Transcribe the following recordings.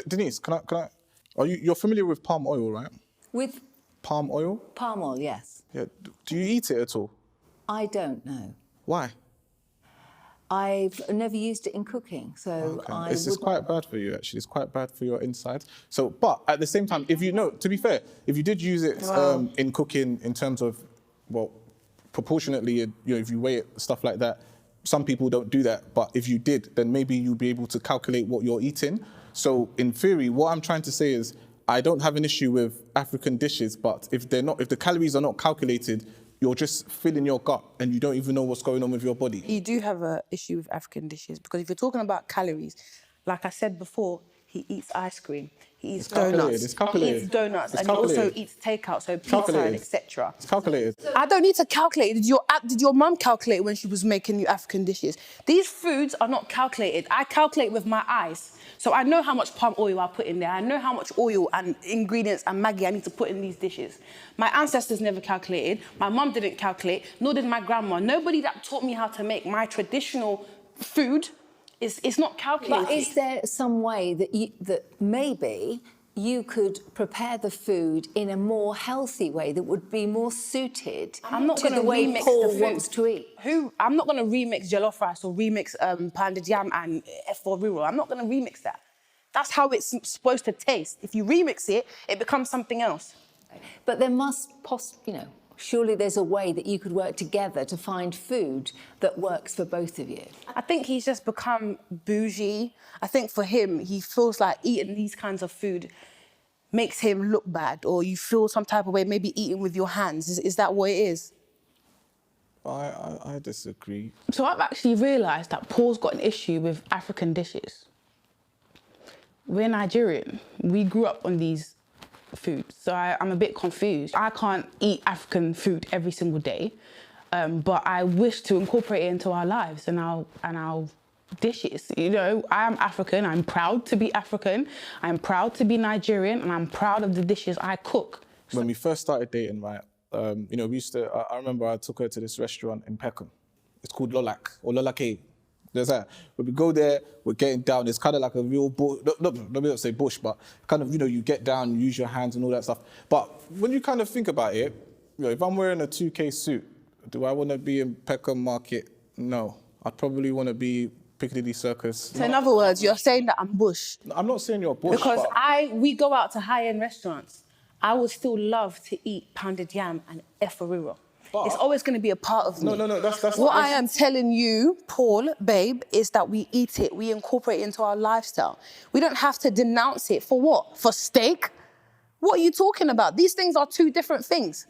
Denise, can I? You're familiar with palm oil, right? With palm oil? palm oil, yes. Yeah. Do you eat it at all? I don't know. Why? I've never used it in cooking, so okay. It's quite bad for you, actually. It's quite bad for your insides. So, but at the same time, if you know, to be fair, if you did use it in cooking in terms of, well, proportionately, you know, if you weigh it, stuff like that, some people don't do that. But if you did, then maybe you'll be able to calculate what you're eating. So in theory, what I'm trying to say is, I don't have an issue with African dishes, but if the calories are not calculated, you're just filling your gut and you don't even know what's going on with your body. You do have an issue with African dishes because if you're talking about calories, like I said before, he eats ice cream, he eats donuts, he eats donuts, and he also eats takeout, so pizza and etc. It's calculated. I don't need to calculate. Did your mum calculate when she was making you African dishes? These foods are not calculated. I calculate with my eyes. So I know how much palm oil I put in there. I know how much oil and ingredients and Maggi I need to put in these dishes. My ancestors never calculated. My mum didn't calculate, nor did my grandma. Nobody that taught me how to make my traditional food is not calculated. But is there some way that maybe you could prepare the food in a more healthy way that would be more suited to the way Paul wants to eat? I'm not going to remix jollof rice or remix pounded yam and F4 riro. I'm not going to remix that. That's how it's supposed to taste. If you remix it, it becomes something else. But there must surely there's a way that you could work together to find food that works for both of you. I think he's just become bougie. I think for him, he feels like eating these kinds of food makes him look bad, or you feel some type of way, maybe eating with your hands. Is that what it is? I disagree. So I've actually realised that Paul's got an issue with African dishes. We're Nigerian. We grew up on these foods, so I'm a bit confused. I can't eat African food every single day, but I wish to incorporate it into our lives and our dishes. You know, I am African. I'm proud to be African. I'm proud to be Nigerian, and I'm proud of the dishes I cook. When we first started dating, right, you know, we used to. I remember I took her to this restaurant in Peckham. It's called Lolak or Lolake. There's that. When we go there, we're getting down. It's kind of like a real bush. Let me not say bush, but kind of, you know, you get down, you use your hands and all that stuff. But when you kind of think about it, you know, if I'm wearing a 2K suit, do I want to be in Peckham Market? No. I'd probably want to be Piccadilly Circus. So in other words, you're saying that I'm bush? I'm not saying you're bush. Because we go out to high-end restaurants. I would still love to eat pounded yam and F4 riro. It's always going to be a part of me. No, that's what I am telling you, Paul, babe, is that we eat it, we incorporate it into our lifestyle. We don't have to denounce it. For what? For steak? What are you talking about? These things are two different things.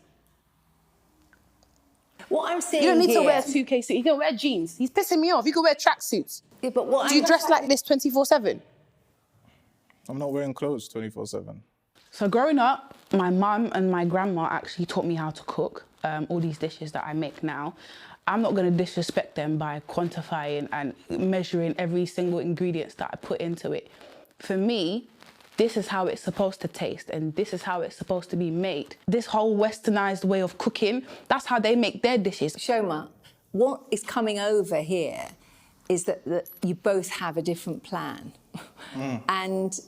What I'm saying You don't need here, to wear a 2K suit. You can wear jeans. He's pissing me off. You can wear tracksuits. Yeah, but what Do you dress like this 24/7? I'm not wearing clothes 24/7. So growing up, my mum and my grandma actually taught me how to cook all these dishes that I make now. I'm not going to disrespect them by quantifying and measuring every single ingredient that I put into it. For me, this is how it's supposed to taste and this is how it's supposed to be made. This whole westernized way of cooking, that's how they make their dishes. Shoma, what is coming over here is that you both have a different plan. And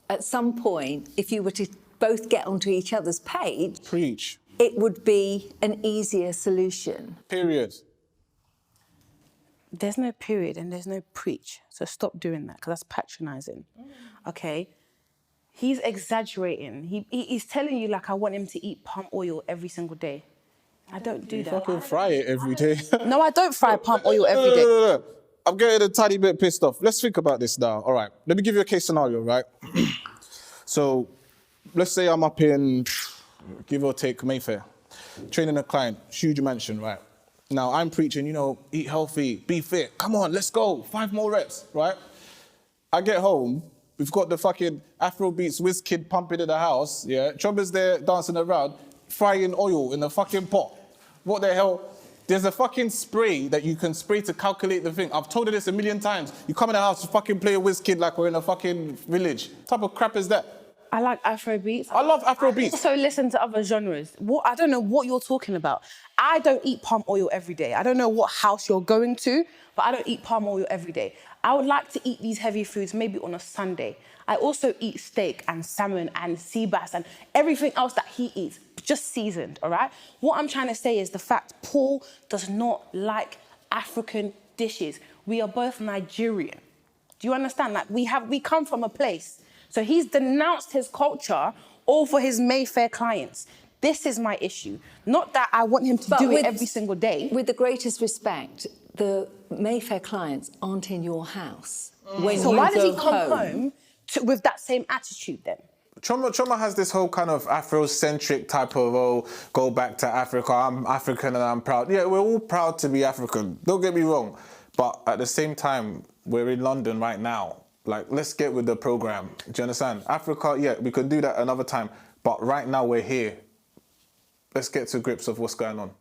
at some point, if you were to both get onto each other's page... Preach. It would be an easier solution. Period. There's no period and there's no preach. So stop doing that, because that's patronising. Okay? He's exaggerating. He's telling you, like, I want him to eat palm oil every single day. I don't do that. You fucking fry it every day. No, I don't fry palm oil every day. No. I'm getting a tiny bit pissed off. Let's think about this now. All right, let me give you a case scenario, right? So, let's say I'm up in, give or take, Mayfair, training a client, huge mansion, right? Now, I'm preaching, you know, eat healthy, be fit. Come on, let's go. 5 more reps, right? I get home, we've got the fucking Afrobeats Wizkid pumping in the house, yeah? Chubba's there dancing around, frying oil in the fucking pot. What the hell? There's a fucking spray that you can spray to calculate the thing. I've told her this a million times. You come in the house to fucking play a Wizkid like we're in a fucking village. What type of crap is that? I like Afrobeats. I love Afrobeats. I also listen to other genres. I don't know what you're talking about. I don't eat palm oil every day. I don't know what house you're going to, but I don't eat palm oil every day. I would like to eat these heavy foods maybe on a Sunday. I also eat steak and salmon and sea bass and everything else that he eats, just seasoned, all right? What I'm trying to say is the fact Paul does not like African dishes. We are both Nigerian. Do you understand? Like, we come from a place. So he's denounced his culture all for his Mayfair clients. This is my issue. Not that I want him to do it every single day. With the greatest respect, the Mayfair clients aren't in your house. When So you why does he go come home with that same attitude then? Choma has this whole kind of Afrocentric type of, oh, go back to Africa, I'm African and I'm proud. Yeah, we're all proud to be African, don't get me wrong. But at the same time, we're in London right now. Like, let's get with the program. Do you understand? Africa, yeah, we could do that another time. But right now we're here. Let's get to grips of what's going on.